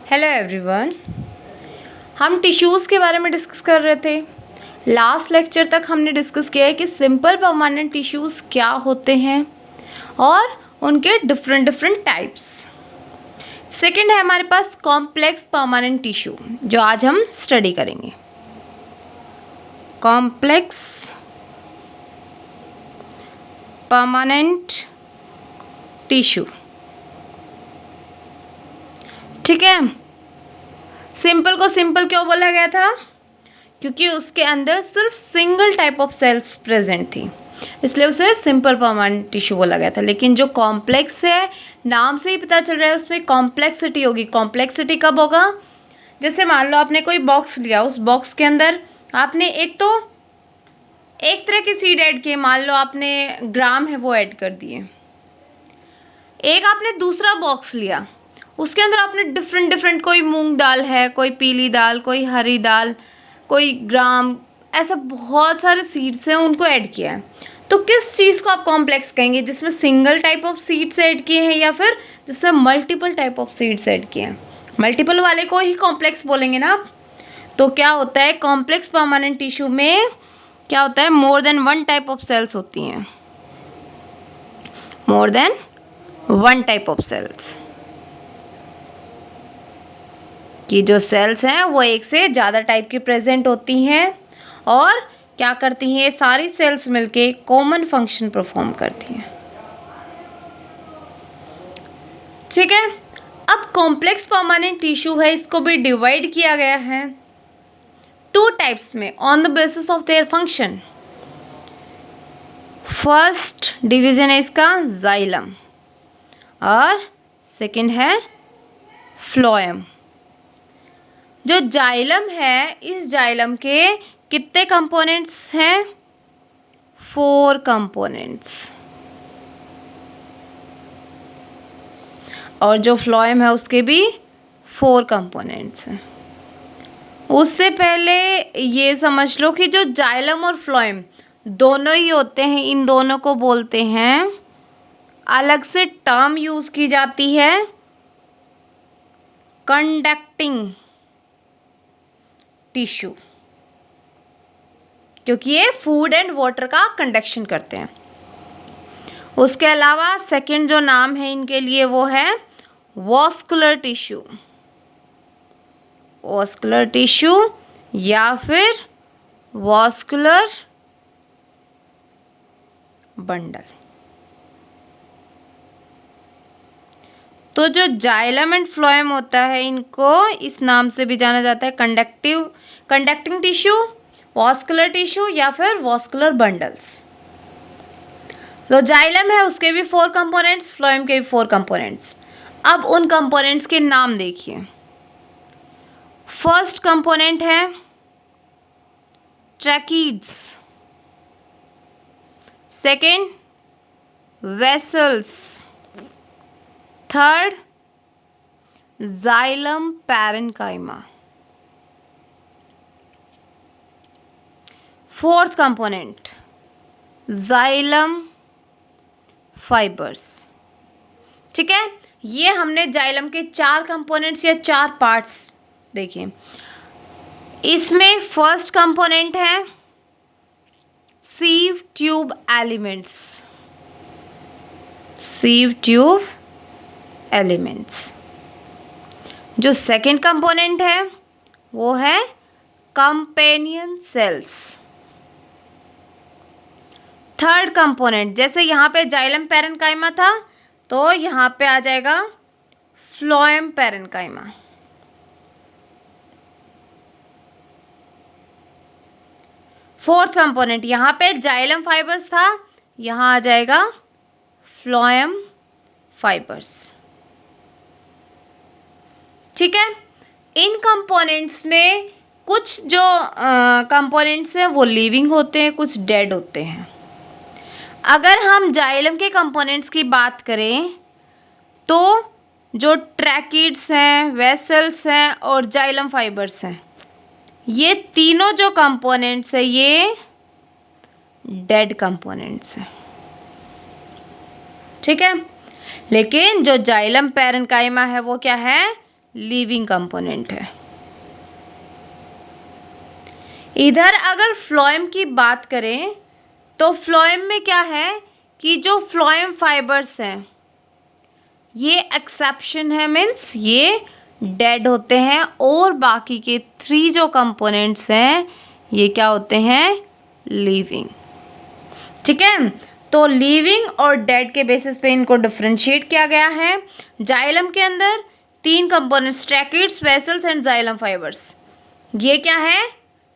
Hello everyone. हम tissues के बारे में डिस्कस कर रहे थे। लास्ट लेक्चर तक हमने डिस्कस किया है कि सिंपल परमानेंट टिश्यूज़ क्या होते हैं और उनके डिफरेंट टाइप्स। सेकंड है हमारे पास कॉम्प्लेक्स परमानेंट टिश्यू, जो आज हम स्टडी करेंगे। कॉम्प्लेक्स परमानेंट टिश्यू, ठीक है। सिंपल को सिंपल क्यों बोला गया था? क्योंकि उसके अंदर सिर्फ single type of cells present थी, इसलिए उसे सिंपल परमानेंट टिश्यू बोला गया था। लेकिन जो कॉम्प्लेक्स है, नाम से ही पता चल रहा है उसमें कॉम्प्लेक्सिटी होगी। कॉम्प्लेक्सिटी कब होगा? जैसे मान लो आपने कोई बॉक्स लिया, उस बॉक्स के अंदर आपने एक तरह के सीड ऐड किए, मान लो आपने ग्राम है वो ऐड कर दिए। एक आपने दूसरा बॉक्स लिया, उसके अंदर आपने डिफरेंट कोई मूंग दाल है, कोई पीली दाल, कोई हरी दाल, कोई ग्राम, ऐसा बहुत सारे सीड्स हैं, उनको ऐड किया है। तो किस चीज़ को आप कॉम्प्लेक्स कहेंगे? जिसमें single type of seeds add किए हैं या फिर जिसमें multiple type of seeds add किए हैं? मल्टीपल वाले को ही कॉम्प्लेक्स बोलेंगे ना आप। तो क्या होता है कॉम्प्लेक्स परमानेंट टिश्यू में? क्या होता है, more than one type of cells होती हैं। More than one type of cells कि जो सेल्स हैं वो एक से ज़्यादा टाइप की प्रेजेंट होती हैं और क्या करती हैं, सारी सेल्स मिलके कॉमन फंक्शन परफॉर्म करती हैं, ठीक है। अब कॉम्प्लेक्स परमानेंट टिश्यू है, इसको भी डिवाइड किया गया है टू टाइप्स में on the basis of their function. First division है इसका जाइलम और सेकंड है फ्लोएम। जो जाइलम है, इस जाइलम के कितने कंपोनेंट्स हैं? 4 कंपोनेंट्स। और जो फ्लोएम है उसके भी 4 कंपोनेंट्स हैं। उससे पहले ये समझ लो कि जो जाइलम और फ्लोएम दोनों ही होते हैं, इन दोनों को बोलते हैं, अलग से टर्म यूज की जाती है, कंडक्टिंग टिश्यू, क्योंकि ये फूड एंड वाटर का कंडक्शन करते हैं। उसके अलावा सेकंड जो नाम है इनके लिए वो है वॉस्कुलर टिश्यू। वॉस्कुलर टिश्यू या फिर वॉस्कुलर बंडल। तो जो जाइलम एंड फ्लोएम होता है, इनको इस नाम से भी जाना जाता है कंडक्टिंग टिश्यू, वॉस्कुलर टिश्यू या फिर वॉस्कुलर बंडल्स। तो जाइलम है उसके भी 4 कंपोनेंट्स, फ्लोएम के भी 4 कंपोनेंट्स। अब उन कंपोनेंट्स के नाम देखिए। फर्स्ट कंपोनेंट है tracheids, second vessels, third xylem parenchyma, fourth component xylem fibres, ठीक है। ये हमने जाइलम के 4 कंपोनेंट्स या 4 पार्ट्स देखे। इसमें फर्स्ट कंपोनेंट है सीव ट्यूब एलिमेंट्स। सीव tube elements. जो सेकंड कंपोनेंट है वो है कंपेनियन सेल्स। थर्ड कंपोनेंट, जैसे यहाँ पे जाइलम पैरेन्काइमा था तो यहाँ पे आ जाएगा फ्लोएम पैरेन्काइमा। फोर्थ कंपोनेंट, यहाँ पे जाइलम फाइबर्स था, यहाँ आ जाएगा फ्लोएम फाइबर्स, ठीक है। इन कंपोनेंट्स में कुछ जो कंपोनेंट्स हैं वो लिविंग होते हैं, कुछ डेड होते हैं। अगर हम जाइलम के कंपोनेंट्स की बात करें तो जो ट्रैकीड्स हैं, वेसल्स हैं और जाइलम फाइबर्स हैं, ये तीनों जो कंपोनेंट्स हैं ये डेड कंपोनेंट्स हैं, ठीक है। लेकिन जो जाइलम पैरेन्काइमा है वो क्या है? लिविंग कंपोनेंट है। इधर अगर फ्लोएम की बात करें तो फ्लोएम में क्या है कि जो फ्लोएम फाइबर्स हैं ये एक्सेप्शन है, मीन्स ये डेड होते हैं, और बाकी के 3 जो कंपोनेंट्स हैं ये क्या होते हैं, लिविंग। ठीक है, तो लिविंग और डेड के बेसिस पे इनको डिफरेंशिएट किया गया है। जाइलम के अंदर 3 components, tracheids, vessels and xylem fibres, ये क्या है,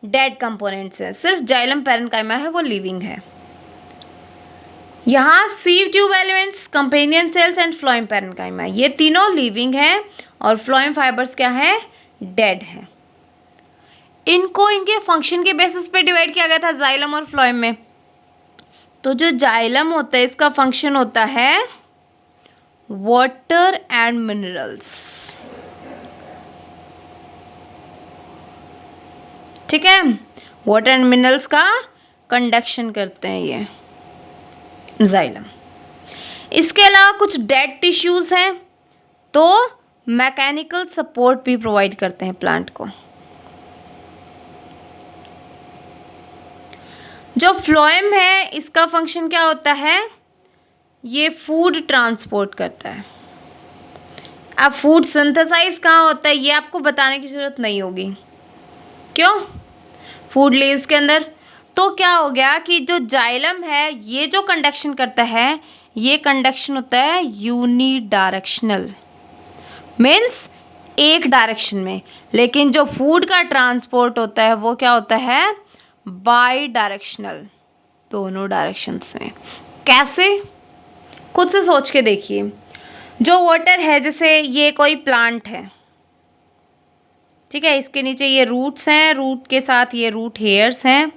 डेड कंपोनेंट्स हैं। सिर्फ जाइलम पैरेन्काइमा है वो लिविंग है। यहाँ सीव tube elements, companion cells and phloem parenchyma, ये तीनों लिविंग हैं और फ्लोएम फाइबर्स क्या है, डेड है। इनको इनके फंक्शन के बेसिस पे डिवाइड किया गया था जाइलम और फ्लोएम में। तो जो जाइलम होता है इसका फंक्शन होता है वाटर एंड मिनरल्स। ठीक है, वाटर एंड मिनरल्स का कंडक्शन करते हैं ये जाइलम। इसके अलावा कुछ डेड टिश्यूज हैं तो मैकेनिकल सपोर्ट भी प्रोवाइड करते हैं प्लांट को। जो फ्लोएम है इसका फंक्शन क्या होता है, ये फूड ट्रांसपोर्ट करता है। अब फूड सिंथेसाइज कहाँ होता है ये आपको बताने की ज़रूरत नहीं होगी, क्यों, फूड लीव्स के अंदर। तो क्या हो गया कि जो जाइलम है ये जो कंडक्शन करता है ये कंडक्शन होता है यूनिडायरेक्शनल, मीन्स एक डायरेक्शन में, लेकिन जो फूड का ट्रांसपोर्ट होता है वो क्या होता है, बाई डायरेक्शनल, दोनों डायरेक्शंस में। कैसे, खुद से सोच के देखिए। जो वाटर है, जैसे ये कोई प्लांट है, ठीक है, इसके नीचे ये रूट्स हैं, रूट के साथ ये रूट हेयर्स हैं।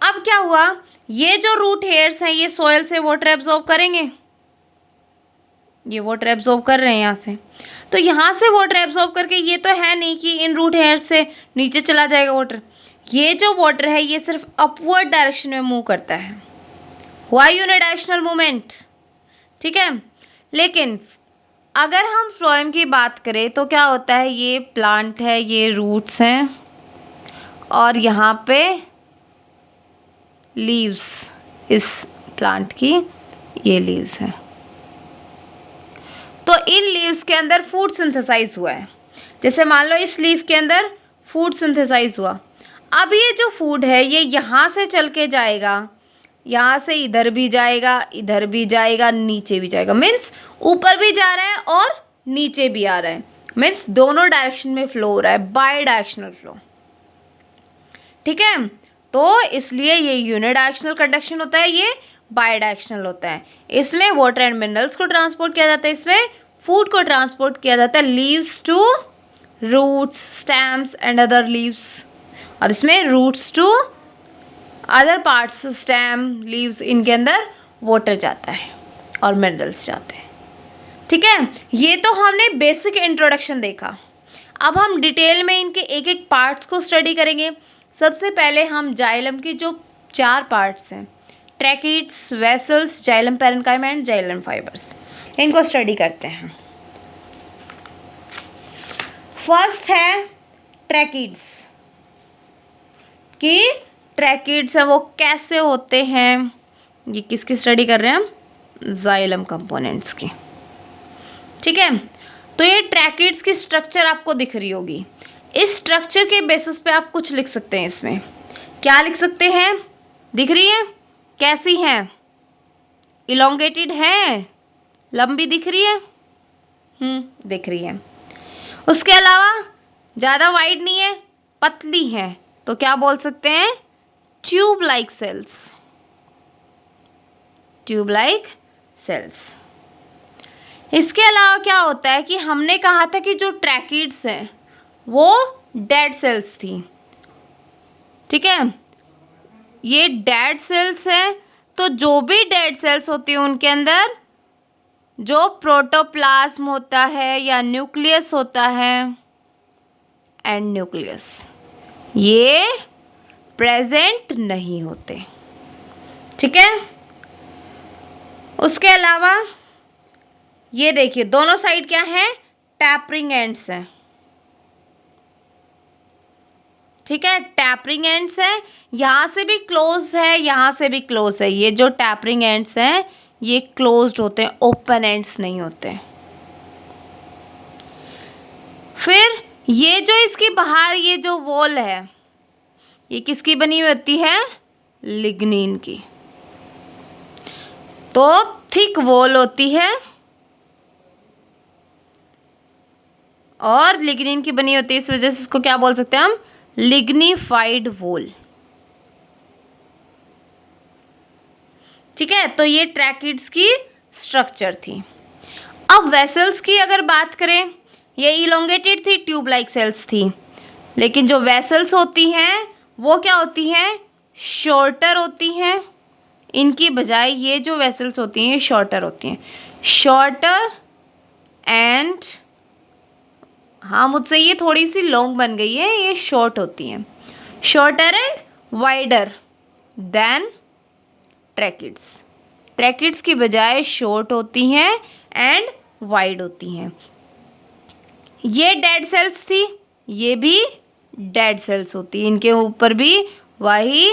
अब क्या हुआ, ये जो रूट हेयर्स हैं ये सॉइल से वाटर एब्जॉर्ब करेंगे, ये वाटर एब्जॉर्ब कर रहे हैं यहाँ से। तो यहाँ से वाटर एब्जॉर्ब करके, ये तो है नहीं कि इन रूट हेयर्स से नीचे चला जाएगा वाटर, ये जो वाटर है ये सिर्फ अपवर्ड डायरेक्शन में मूव करता है, हुआ यूनिडायरेक्शनल मूवमेंट। ठीक है, लेकिन अगर हम फ्लोएम की बात करें तो क्या होता है, ये प्लांट है, ये रूट्स हैं और यहाँ पे लीव्स, इस प्लांट की ये लीव्स हैं। तो इन लीव्स के अंदर फूड सिंथेसाइज हुआ है। जैसे मान लो इस लीफ के अंदर फूड सिंथेसाइज हुआ, अब ये जो फूड है ये यहाँ से चल के जाएगा, यहाँ से इधर भी जाएगा, इधर भी जाएगा, नीचे भी जाएगा, मीन्स ऊपर भी जा रहा है और नीचे भी आ रहा है, मीन्स दोनों डायरेक्शन में फ्लो हो रहा है, बाई डायरेक्शनल फ्लो। ठीक है, तो इसलिए ये यूनिडायरेक्शनल कंडक्शन होता है, ये बाई डायरेक्शनल होता है। इसमें वाटर एंड मिनरल्स को ट्रांसपोर्ट किया जाता है, इसमें फूड को ट्रांसपोर्ट किया जाता है, leaves to roots, stems and other leaves, और इसमें roots to other parts, stem, leaves, इनके अंदर वाटर जाता है और मिनरल्स जाते हैं। ठीक है, ये तो हमने बेसिक इंट्रोडक्शन देखा। अब हम डिटेल में इनके एक एक पार्ट्स को स्टडी करेंगे। सबसे पहले हम जाइलम की जो 4 पार्ट्स हैं, tracheids, vessels, xylem parenchyma and xylem fibres, इनको स्टडी करते हैं। फर्स्ट है ट्रैकिड्स, कि ट्रैकिड्स हैं वो कैसे होते हैं, ये किसकी स्टडी कर रहे हैं हम, जाइलम कंपोनेंट्स की। ठीक है, तो ये ट्रैकिड्स की स्ट्रक्चर आपको दिख रही होगी। इस स्ट्रक्चर के बेसिस पे आप कुछ लिख सकते हैं। इसमें क्या लिख सकते हैं, दिख रही है, कैसी हैं, इलोंगेटेड है, लंबी दिख रही है, दिख रही है। उसके अलावा ज़्यादा वाइड नहीं है, पतली है, तो क्या बोल सकते हैं, tube like cells, tube like cells. इसके अलावा क्या होता है कि हमने कहा था कि जो ट्रैकिड्स हैं वो डेड सेल्स थी। ठीक है, ये डेड सेल्स हैं, तो जो भी डेड सेल्स होती हैं उनके अंदर जो प्रोटोप्लाज्म होता है या न्यूक्लियस होता है, एंड न्यूक्लियस, ये प्रेजेंट नहीं होते। ठीक है, उसके अलावा ये देखिए दोनों साइड क्या है, टैपरिंग एंड्स हैं, ठीक है, टैपरिंग एंड्स है, यहाँ से भी क्लोज है, यहाँ से भी क्लोज है। ये जो टैपरिंग एंड्स हैं ये क्लोज्ड होते हैं, ओपन एंड्स नहीं होते। फिर ये जो इसकी बाहर ये जो वॉल है ये किसकी बनी हुई होती है? लिग्निन की। तो थिक वॉल होती है और लिग्निन की बनी होती है, इस वजह से इसको क्या बोल सकते हैं हम? Lignified wall. ठीक है, तो ये ट्रैकिड्स की स्ट्रक्चर थी। अब वेसल्स की अगर बात करें, ये इलोंगेटेड थी, ट्यूब लाइक सेल्स थी, लेकिन जो वेसल्स होती हैं वो क्या होती हैं? शॉर्टर होती हैं। इनकी बजाय ये जो वेसल्स होती हैं ये शॉर्टर होती हैं, शॉर्टर एंड, हाँ मुझसे ये थोड़ी सी लॉन्ग बन गई है, ये शॉर्ट होती हैं, shorter and wider than tracheids. Tracheids की बजाय शॉर्ट होती हैं एंड वाइड होती हैं। ये डेड सेल्स थी, ये भी डेड सेल्स होती है, इनके ऊपर भी वही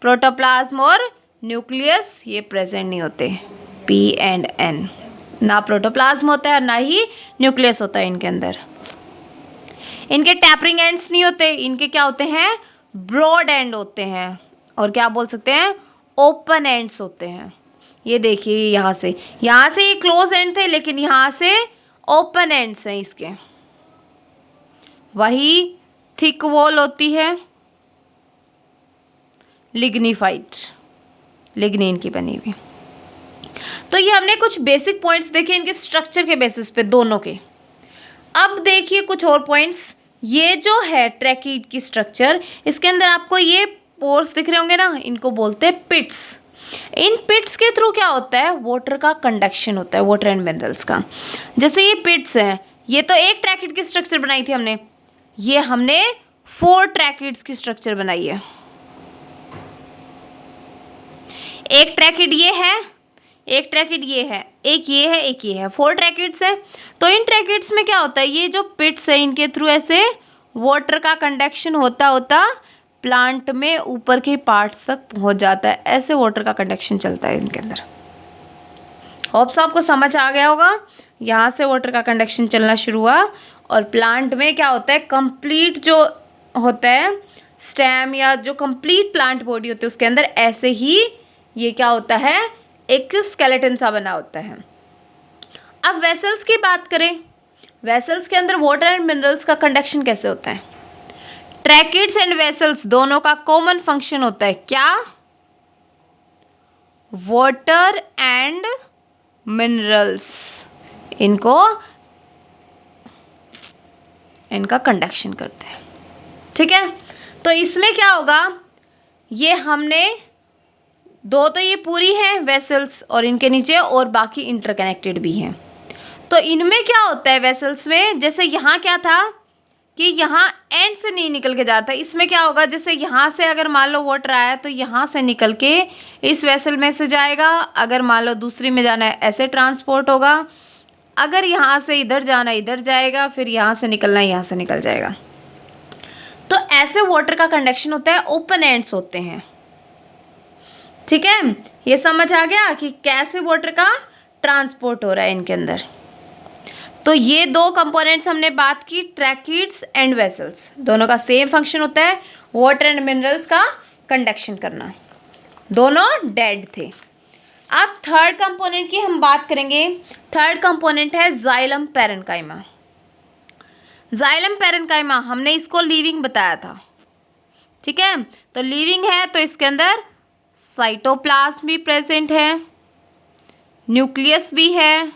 प्रोटोप्लाज्म और न्यूक्लियस ये प्रेजेंट नहीं होते, पी एंड एन, ना प्रोटोप्लाज्म होता है ना ही न्यूक्लियस होता है इनके अंदर। इनके टैपरिंग एंड्स नहीं होते, इनके क्या होते हैं? ब्रॉड एंड होते हैं, और क्या बोल सकते हैं? ओपन एंड्स होते हैं। ये देखिए यहाँ से ये क्लोज एंड थे, लेकिन यहाँ से ओपन एंड्स हैं इसके। वही थिक वॉल होती है, लिग्निफाइड, लिग्निन की बनी हुई। तो ये हमने कुछ बेसिक पॉइंट्स देखे इनके स्ट्रक्चर के बेसिस पे दोनों के। अब देखिए कुछ और पॉइंट्स। ये जो है ट्रैकिड की स्ट्रक्चर, इसके अंदर आपको ये पोर्स दिख रहे होंगे ना, इनको बोलते हैं पिट्स। इन पिट्स के थ्रू क्या होता है? वाटर का कंडक्शन होता है, वाटर एंड मिनरल्स का। जैसे ये पिट्स हैं, ये तो एक ट्रैकिड की स्ट्रक्चर बनाई थी हमने, ये हमने 4 ट्रैकिड्स की स्ट्रक्चर बनाई है। एक ट्रैकिड ये है, एक ट्रैकिड ये है, एक ये है, एक ये है, 4 ट्रैकिड्स है। तो इन ट्रैकिड्स में क्या होता है? ये जो पिट्स है इनके थ्रू ऐसे वाटर का कंडक्शन होता होता प्लांट में ऊपर के पार्ट्स तक पहुंच जाता है, ऐसे वाटर का कंडक्शन चलता है इनके अंदर। होप्स आपको समझ आ गया होगा। यहाँ से वाटर का कंडक्शन चलना शुरू हुआ और प्लांट में क्या होता है? कंप्लीट जो होता है स्टेम या जो कंप्लीट प्लांट बॉडी होती है उसके अंदर ऐसे ही ये क्या होता है? एक स्केलेटन सा बना होता है। अब वेसल्स की बात करें, वेसल्स के अंदर वाटर एंड मिनरल्स का कंडक्शन कैसे होता है? ट्रैकिड्स एंड वेसल्स दोनों का कॉमन फंक्शन होता है क्या? वाटर एंड मिनरल्स, इनका कंडक्शन करते हैं। ठीक है, तो इसमें क्या होगा? ये हमने दो तो ये पूरी हैं वेसल्स और इनके नीचे और बाकी इंटरकनेक्टेड भी हैं। तो इनमें क्या होता है वेसल्स में? जैसे यहाँ क्या था कि यहाँ एंड से नहीं निकल के जाता, इसमें क्या होगा? जैसे यहाँ से अगर मान लो वाटर आया तो यहाँ से निकल के इस वेसल में से जाएगा, अगर मान लो दूसरी में जाना है ऐसे ट्रांसपोर्ट होगा, अगर यहाँ से इधर जाना इधर जाएगा, फिर यहाँ से निकलना यहाँ से निकल जाएगा। तो ऐसे वाटर का कंडक्शन होता है, ओपन एंड्स होते हैं। ठीक है, ये समझ आ गया कि कैसे वाटर का ट्रांसपोर्ट हो रहा है इनके अंदर। तो ये 2 कंपोनेंट्स हमने बात की, ट्रैकिड्स एंड वेसल्स, दोनों का सेम फंक्शन होता है, वाटर एंड मिनरल्स का कंडक्शन करना। दोनों डेड थे। अब थर्ड कंपोनेंट की हम बात करेंगे। थर्ड कंपोनेंट है जाइलम पैरेन्काइमा। जाइलम पैरेन्काइमा हमने इसको लिविंग बताया था। ठीक है, तो लिविंग है तो इसके अंदर साइटोप्लाज्म भी प्रेजेंट है, न्यूक्लियस भी है,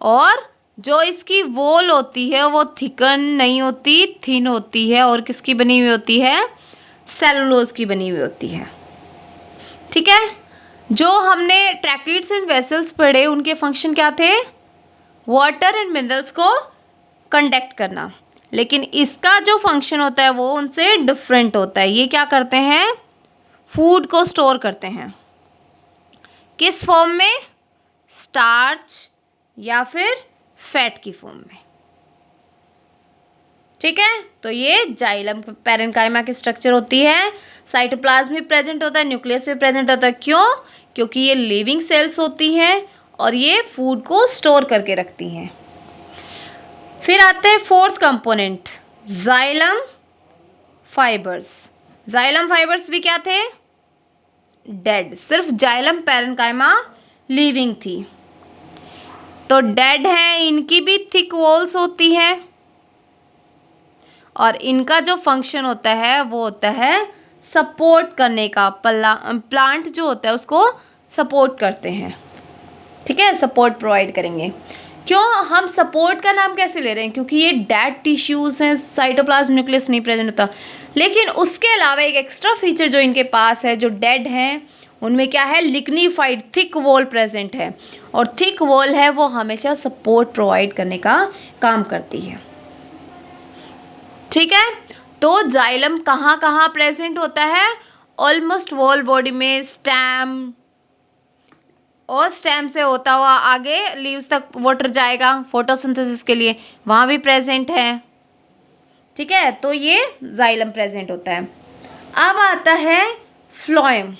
और जो इसकी वॉल होती है वो थिकन नहीं होती, थिन होती है, और किसकी बनी हुई होती है? सेलुलोज की बनी हुई होती है। ठीक है, जो हमने ट्रैकिड्स एंड वेसल्स पढ़े उनके फंक्शन क्या थे? वाटर एंड मिनरल्स को कंडक्ट करना, लेकिन इसका जो फंक्शन होता है वो उनसे डिफरेंट होता है। ये क्या करते हैं? फूड को स्टोर करते हैं। किस फॉर्म में? स्टार्च या फिर फैट की फॉर्म में। ठीक है, तो ये जाइलम पैरेन्काइमा की स्ट्रक्चर होती है। साइटोप्लाज्म भी प्रेजेंट होता है, न्यूक्लियस भी प्रेजेंट होता है। क्यों? क्योंकि ये लिविंग सेल्स होती हैं और ये फूड को स्टोर करके रखती हैं। फिर आते हैं fourth component, xylem fibres. Xylem fibres भी क्या थे? डेड। सिर्फ जाइलम पैरेन्काइमा लिविंग थी। तो डेड है, इनकी भी थिक वॉल्स होती है और इनका जो फंक्शन होता है वो होता है सपोर्ट करने का। प्लांट जो होता है उसको सपोर्ट करते हैं। ठीक है, सपोर्ट प्रोवाइड करेंगे। क्यों हम सपोर्ट का नाम कैसे ले रहे हैं? क्योंकि ये डेड टिश्यूज हैं, साइटोप्लाज्म न्यूक्लियस नहीं प्रेजेंट होता। लेकिन उसके अलावा एक एक्स्ट्रा फीचर जो इनके पास है, जो डेड हैं उनमें क्या है? लिग्निफाइड थिक वॉल प्रेजेंट है और थिक वॉल है वो हमेशा सपोर्ट प्रोवाइड करने का काम करती है। ठीक है, तो जाइलम कहाँ कहाँ प्रेजेंट होता है? ऑलमोस्ट वॉल बॉडी में, स्टेम और स्टेम से होता हुआ आगे लीव्स तक वाटर जाएगा फोटोसिंथेसिस के लिए, वहाँ भी प्रेजेंट है। ठीक है, तो ये जाइलम प्रेजेंट होता है। अब आता है फ्लोएम।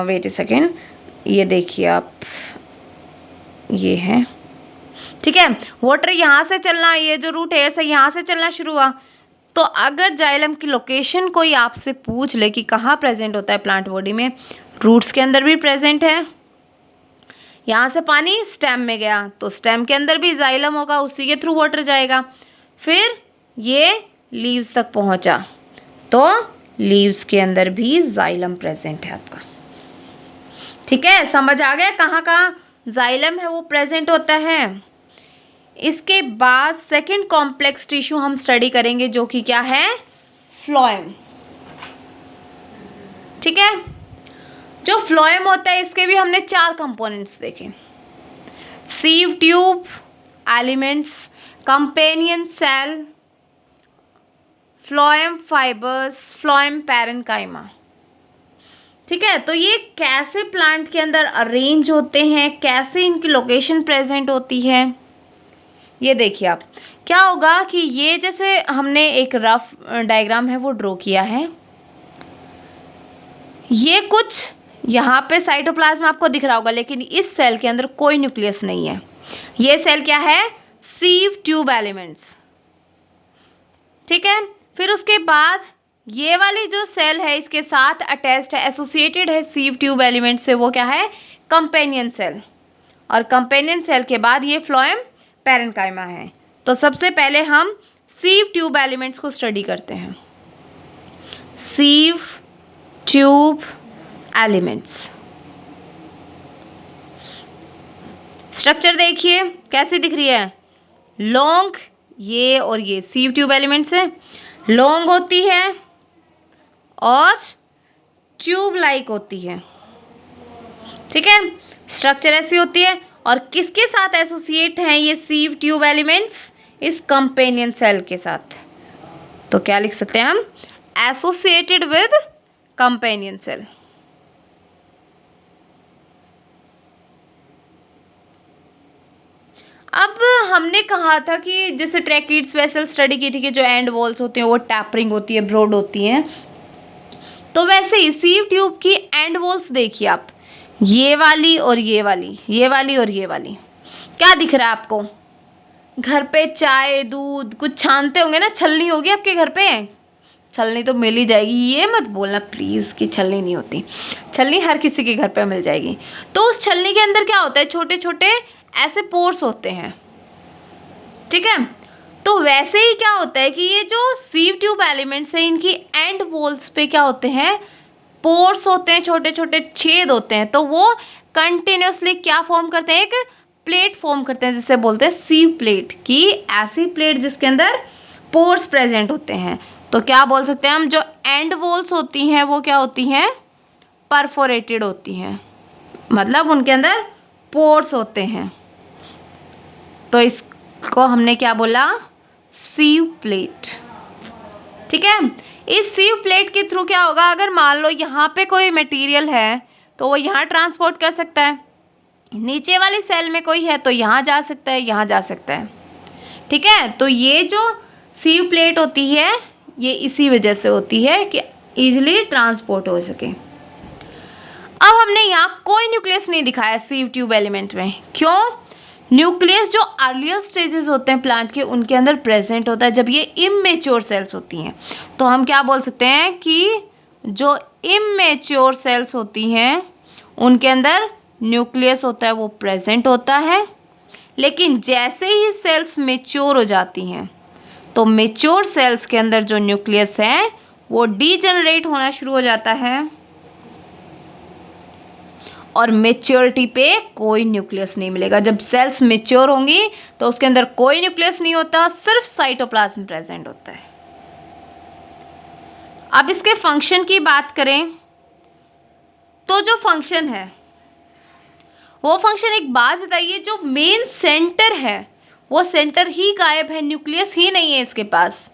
वेट ए सेकेंड, ये देखिए आप, ये है। ठीक है, वाटर यहाँ से चलना, ये जो रूट हेयर से यहाँ से चलना शुरू हुआ। तो अगर जाइलम की लोकेशन कोई आपसे पूछ ले कि कहाँ प्रेजेंट होता है प्लांट बॉडी में, रूट्स के अंदर भी प्रेजेंट है। यहाँ से पानी स्टेम में गया तो स्टेम के अंदर भी जाइलम होगा, उसी के थ्रू वाटर जाएगा। फिर ये लीव्स तक पहुँचा तो लीव्स के अंदर भी जाइलम प्रेजेंट है आपका। ठीक है, समझ आ गया कहाँ कहाँ जाइलम है वो प्रेजेंट होता है। इसके बाद सेकंड कॉम्प्लेक्स टिश्यू हम स्टडी करेंगे जो कि क्या है? फ्लोएम। ठीक है, जो फ्लोएम होता है इसके भी हमने 4 कंपोनेंट्स देखे, sieve tube elements, companion cell, phloem fibres, phloem parenchyma. ठीक है, तो ये कैसे प्लांट के अंदर अरेंज होते हैं, कैसे इनकी लोकेशन प्रेजेंट होती है, ये देखिए आप। क्या होगा कि ये जैसे हमने एक रफ डायग्राम है वो ड्रॉ किया है, ये कुछ यहाँ पे साइटोप्लाज्म आपको दिख रहा होगा, लेकिन इस सेल के अंदर कोई न्यूक्लियस नहीं है। ये सेल क्या है? सीव ट्यूब एलिमेंट्स। ठीक है, फिर उसके बाद ये वाली जो सेल है इसके साथ अटैच्ड है, एसोसिएटेड है सीव ट्यूब एलिमेंट से, वो क्या है? Companion cell. और कंपेनियन सेल के बाद ये फ्लोएम पैरेन्काइमा है। तो सबसे पहले हम सीव ट्यूब एलिमेंट्स को स्टडी करते हैं। सीव ट्यूब एलिमेंट्स स्ट्रक्चर देखिए कैसी दिख रही है? लॉन्ग, ये और ये सीव ट्यूब एलिमेंट्स है, लॉन्ग होती है और ट्यूब लाइक होती है। ठीक है, स्ट्रक्चर ऐसी होती है। और किसके साथ एसोसिएट हैं ये सीव ट्यूब एलिमेंट्स? इस कंपेनियन सेल के साथ। तो क्या लिख सकते हैं हम? Associated with companion cell. अब हमने कहा था कि जैसे ट्रैकिड्स वेसल स्टडी की थी कि जो एंड वॉल्स होते हैं वो टैपरिंग होती है, ब्रॉड होती हैं। तो वैसे ही सीव ट्यूब की एंड वॉल्स देखिए आप, ये वाली और ये वाली, ये वाली और ये वाली। क्या दिख रहा है आपको? घर पे चाय दूध कुछ छानते होंगे ना, छलनी होगी आपके घर पे? छलनी तो मिल ही जाएगी, ये मत बोलना प्लीज़ कि छलनी नहीं होती। छलनी हर किसी के घर पे मिल जाएगी। तो उस छलनी के अंदर क्या होता है? छोटे छोटे ऐसे पोर्स होते हैं। ठीक है, तो वैसे ही क्या होता है कि ये जो सीव ट्यूब एलिमेंट्स हैं इनकी एंड वॉल्स पे क्या होते हैं? पोर्स होते हैं, छोटे छोटे छेद होते हैं। तो वो कंटिन्यूसली क्या फॉर्म करते हैं? एक प्लेट फॉर्म करते हैं जिसे बोलते हैं सीव प्लेट, की ऐसी प्लेट जिसके अंदर पोर्स प्रेजेंट होते हैं। तो क्या बोल सकते हैं हम? जो एंड वॉल्स होती हैं वो क्या होती हैं? परफोरेटेड होती हैं, मतलब उनके अंदर पोर्स होते हैं। तो इसको हमने क्या बोला? सीव प्लेट। ठीक है, इस सीव प्लेट के थ्रू क्या होगा? अगर मान लो यहाँ पे कोई मटेरियल है तो वो यहाँ ट्रांसपोर्ट कर सकता है। नीचे वाली सेल में कोई है तो यहाँ जा सकता है, यहाँ जा सकता है। ठीक है, तो ये जो सीव प्लेट होती है ये इसी वजह से होती है कि ईजिली ट्रांसपोर्ट हो सके। अब हमने यहाँ कोई न्यूक्लियस नहीं दिखाया सीव ट्यूब एलिमेंट में। क्यों? न्यूक्लियस जो अर्लियर स्टेजेस होते हैं प्लांट के उनके अंदर प्रेजेंट होता है जब ये इमेच्योर सेल्स होती हैं। तो हम क्या बोल सकते हैं कि जो इमेच्योर सेल्स होती हैं उनके अंदर न्यूक्लियस होता है वो प्रेजेंट होता है। लेकिन जैसे ही सेल्स मेच्योर हो जाती हैं तो मेच्योर सेल्स के अंदर जो न्यूक्लियस है वो डीजेनरेट होना शुरू हो जाता है और मेच्योरिटी पे कोई न्यूक्लियस नहीं मिलेगा। जब सेल्स मेच्योर होंगी तो उसके अंदर कोई न्यूक्लियस नहीं होता, सिर्फ साइटोप्लाज्म प्रेजेंट होता है। अब इसके फंक्शन की बात करें तो जो फंक्शन है वो फंक्शन, एक बात बताइए, जो मेन सेंटर है वो सेंटर ही गायब है, न्यूक्लियस ही नहीं है इसके पास,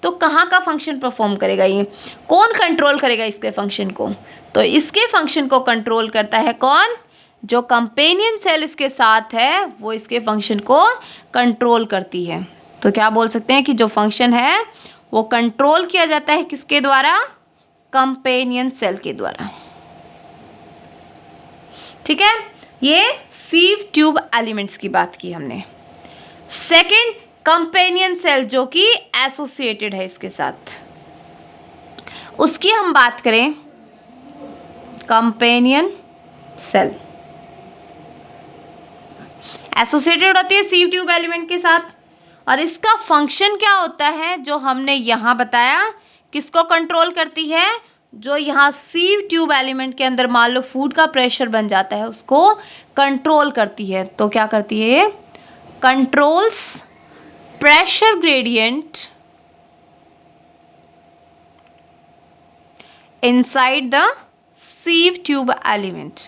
तो कहाँ का फंक्शन परफॉर्म करेगा? ये कौन कंट्रोल करेगा इसके फंक्शन को? तो इसके फंक्शन को कंट्रोल करता है कौन? जो कंपेनियन सेल इसके साथ है वो इसके फंक्शन को कंट्रोल करती है। तो क्या बोल सकते हैं कि जो फंक्शन है वो कंट्रोल किया जाता है किसके द्वारा? कंपेनियन सेल के द्वारा। ठीक है, ये सीव ट्यूब एलिमेंट्स की बात की हमने। सेकंड, कंपेनियन सेल जो कि एसोसिएटेड है इसके साथ, उसकी हम बात करें। कंपेनियन सेल एसोसिएटेड होती है सीव ट्यूब एलिमेंट के साथ और इसका फंक्शन क्या होता है जो हमने यहाँ बताया? किसको कंट्रोल करती है? जो यहाँ सीव ट्यूब एलिमेंट के अंदर मान लो फूड का प्रेशर बन जाता है उसको कंट्रोल करती है। तो क्या करती है ये? Controls pressure gradient inside the sieve tube element,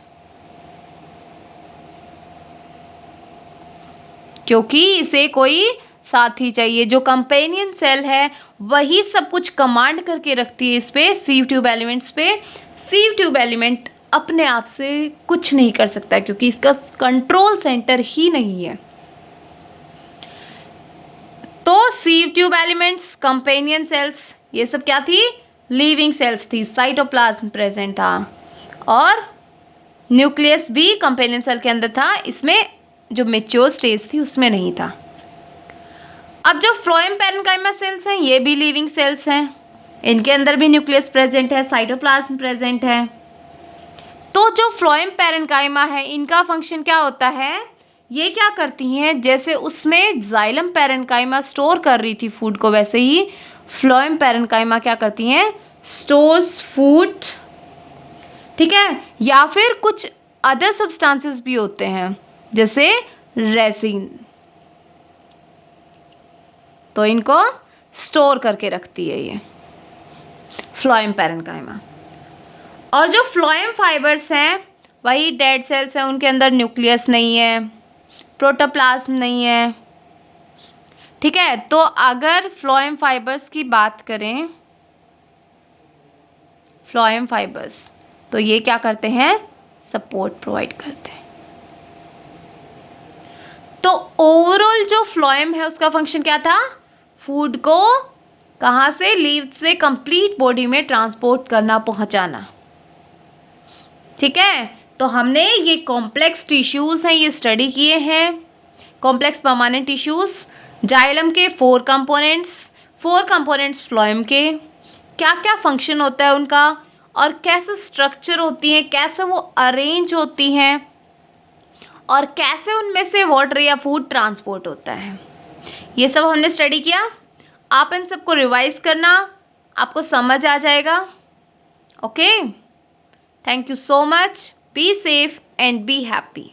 क्योंकि इसे कोई साथी चाहिए। जो कंपेनियन सेल है वही सब कुछ कमांड करके रखती है इस पे, सीव ट्यूब एलिमेंट्स पे। सीव ट्यूब एलिमेंट अपने आप से कुछ नहीं कर सकता क्योंकि इसका कंट्रोल सेंटर ही नहीं है। तो सीव ट्यूब एलिमेंट्स, कंपेनियन सेल्स, ये सब क्या थी? लिविंग सेल्स थी, साइटोप्लाज्म प्रेजेंट था और न्यूक्लियस भी कंपेनियन सेल के अंदर था, इसमें जो मेच्योर स्टेज थी उसमें नहीं था। अब जो फ्लोएम पैरेन्काइमा सेल्स हैं ये भी लिविंग सेल्स हैं, इनके अंदर भी न्यूक्लियस प्रेजेंट है, साइटोप्लाज्म प्रेजेंट है। तो जो फ्लोएम पैरेन्काइमा है इनका फंक्शन क्या होता है? ये क्या करती हैं? जैसे उसमें जाइलम पैरेन्काइमा स्टोर कर रही थी फूड को, वैसे ही फ्लोएम पैरेन्काइमा क्या करती हैं? Stores food. ठीक है, या फिर कुछ अदर सब्सटेंसेस भी होते हैं जैसे रेसिन, तो इनको स्टोर करके रखती है ये फ्लोएम पैरेन्काइमा। और जो फ्लोएम फाइबर्स हैं वही डेड सेल्स हैं, उनके अंदर न्यूक्लियस नहीं है, प्रोटोप्लाज्म नहीं है। ठीक है, तो अगर फ्लोएम फाइबर्स की बात करें, फ्लोएम फाइबर्स, तो ये क्या करते हैं? सपोर्ट प्रोवाइड करते हैं। तो ओवरऑल जो फ्लोएम है उसका फंक्शन क्या था? फूड को कहाँ से? लीव से कंप्लीट बॉडी में ट्रांसपोर्ट करना, पहुँचाना। ठीक है, तो हमने ये कॉम्प्लेक्स टिश्यूज़ हैं ये स्टडी किए हैं, कॉम्प्लेक्स परमानेंट टिश्यूज़, जाइलम के 4 कंपोनेंट्स फ्लोएम के, क्या क्या फंक्शन होता है उनका और कैसे स्ट्रक्चर होती हैं, कैसे वो अरेंज होती हैं और कैसे उनमें से वाटर या फूड ट्रांसपोर्ट होता है, ये सब हमने स्टडी किया। आप इन सबको रिवाइज करना, आपको समझ आ जाएगा। Okay, thank you so much, be safe and be happy.